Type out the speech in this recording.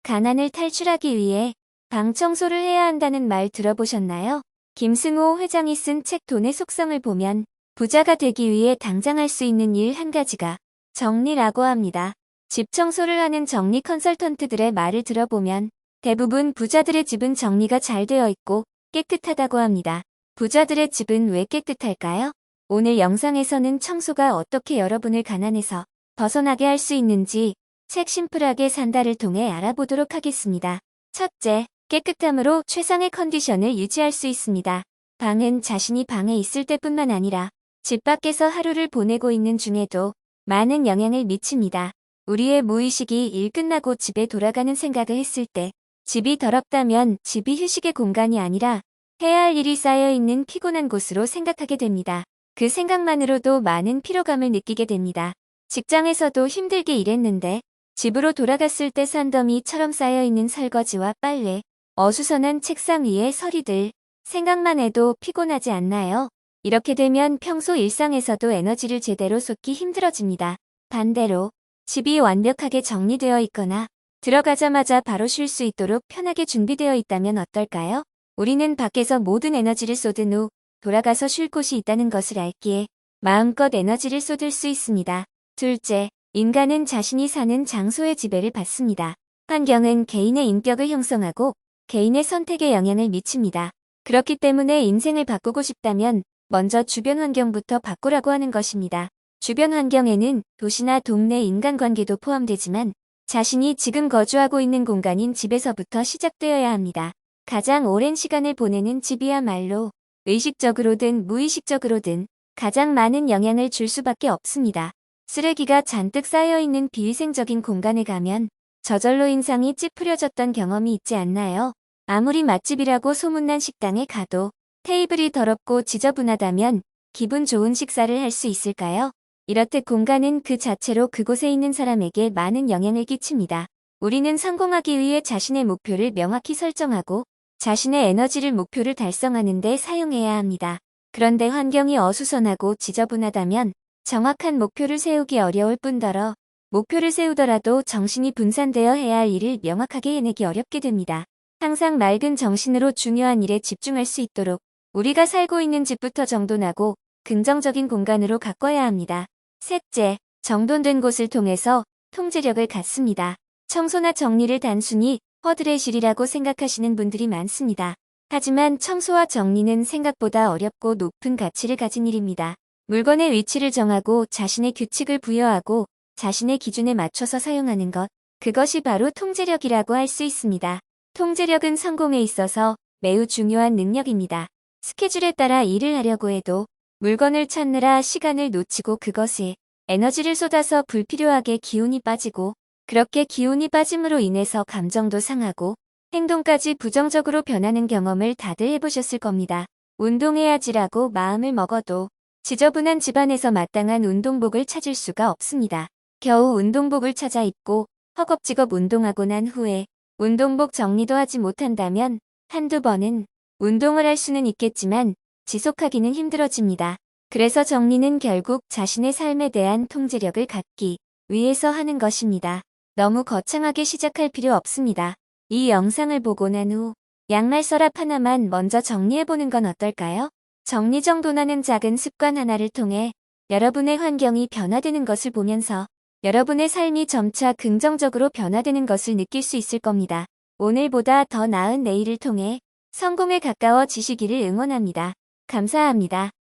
가난을 탈출하기 위해 방 청소를 해야 한다는 말 들어보셨나요? 김승호 회장이 쓴 책 돈의 속성을 보면 부자가 되기 위해 당장 할 수 있는 일 한 가지가 정리라고 합니다. 집 청소를 하는 정리 컨설턴트들의 말을 들어보면 대부분 부자들의 집은 정리가 잘 되어 있고 깨끗하다고 합니다. 부자들의 집은 왜 깨끗할까요? 오늘 영상에서는 청소가 어떻게 여러분을 가난에서 벗어나게 할 수 있는지 책 심플하게 산다를 통해 알아보도록 하겠습니다. 첫째, 깨끗함으로 최상의 컨디션을 유지할 수 있습니다. 방은 자신이 방에 있을 때뿐만 아니라 집 밖에서 하루를 보내고 있는 중에도 많은 영향을 미칩니다. 우리의 무의식이 일 끝나고 집에 돌아가는 생각을 했을 때 집이 더럽다면 집이 휴식의 공간이 아니라 해야 할 일이 쌓여있는 피곤한 곳으로 생각하게 됩니다. 그 생각만으로도 많은 피로감을 느끼게 됩니다. 직장에서도 힘들게 일했는데 집으로 돌아갔을 때 산더미처럼 쌓여있는 설거지와 빨래, 어수선한 책상 위의 서리들, 생각만 해도 피곤하지 않나요? 이렇게 되면 평소 일상에서도 에너지를 제대로 쏟기 힘들어집니다. 반대로 집이 완벽하게 정리되어 있거나 들어가자마자 바로 쉴 수 있도록 편하게 준비되어 있다면 어떨까요? 우리는 밖에서 모든 에너지를 쏟은 후 돌아가서 쉴 곳이 있다는 것을 알기에 마음껏 에너지를 쏟을 수 있습니다. 둘째, 인간은 자신이 사는 장소의 지배를 받습니다. 환경은 개인의 인격을 형성하고 개인의 선택에 영향을 미칩니다. 그렇기 때문에 인생을 바꾸고 싶다면 먼저 주변 환경부터 바꾸라고 하는 것입니다. 주변 환경에는 도시나 동네 인간관계도 포함되지만 자신이 지금 거주하고 있는 공간인 집에서부터 시작되어야 합니다. 가장 오랜 시간을 보내는 집이야말로 의식적으로든 무의식적으로든 가장 많은 영향을 줄 수밖에 없습니다. 쓰레기가 잔뜩 쌓여있는 비위생적인 공간에 가면 저절로 인상이 찌푸려졌던 경험이 있지 않나요? 아무리 맛집이라고 소문난 식당에 가도 테이블이 더럽고 지저분하다면 기분 좋은 식사를 할 수 있을까요? 이렇듯 공간은 그 자체로 그곳에 있는 사람에게 많은 영향을 끼칩니다. 우리는 성공하기 위해 자신의 목표를 명확히 설정하고 자신의 에너지를 목표를 달성하는 데 사용해야 합니다. 그런데 환경이 어수선하고 지저분하다면 정확한 목표를 세우기 어려울 뿐더러 목표를 세우더라도 정신이 분산되어 해야 할 일을 명확하게 해내기 어렵게 됩니다. 항상 맑은 정신으로 중요한 일에 집중할 수 있도록 우리가 살고 있는 집부터 정돈하고 긍정적인 공간으로 가꿔야 합니다. 셋째, 정돈된 곳을 통해서 통제력을 갖습니다. 청소나 정리를 단순히 허드렛일이라고 생각하시는 분들이 많습니다. 하지만 청소와 정리는 생각보다 어렵고 높은 가치를 가진 일입니다. 물건의 위치를 정하고 자신의 규칙을 부여하고 자신의 기준에 맞춰서 사용하는 것, 그것이 바로 통제력이라고 할 수 있습니다. 통제력은 성공에 있어서 매우 중요한 능력입니다. 스케줄에 따라 일을 하려고 해도 물건을 찾느라 시간을 놓치고 그것에 에너지를 쏟아서 불필요하게 기운이 빠지고 그렇게 기운이 빠짐으로 인해서 감정도 상하고 행동까지 부정적으로 변하는 경험을 다들 해보셨을 겁니다. 운동해야지라고 마음을 먹어도 지저분한 집안에서 마땅한 운동복을 찾을 수가 없습니다. 겨우 운동복을 찾아 입고 허겁지겁 운동하고 난 후에 운동복 정리도 하지 못한다면 한두 번은 운동을 할 수는 있겠지만 지속하기는 힘들어집니다. 그래서 정리는 결국 자신의 삶에 대한 통제력을 갖기 위해서 하는 것입니다. 너무 거창하게 시작할 필요 없습니다. 이 영상을 보고 난 후 양말 서랍 하나만 먼저 정리해보는 건 어떨까요? 정리정돈하는 작은 습관 하나를 통해 여러분의 환경이 변화되는 것을 보면서 여러분의 삶이 점차 긍정적으로 변화되는 것을 느낄 수 있을 겁니다. 오늘보다 더 나은 내일을 통해 성공에 가까워지시기를 응원합니다. 감사합니다.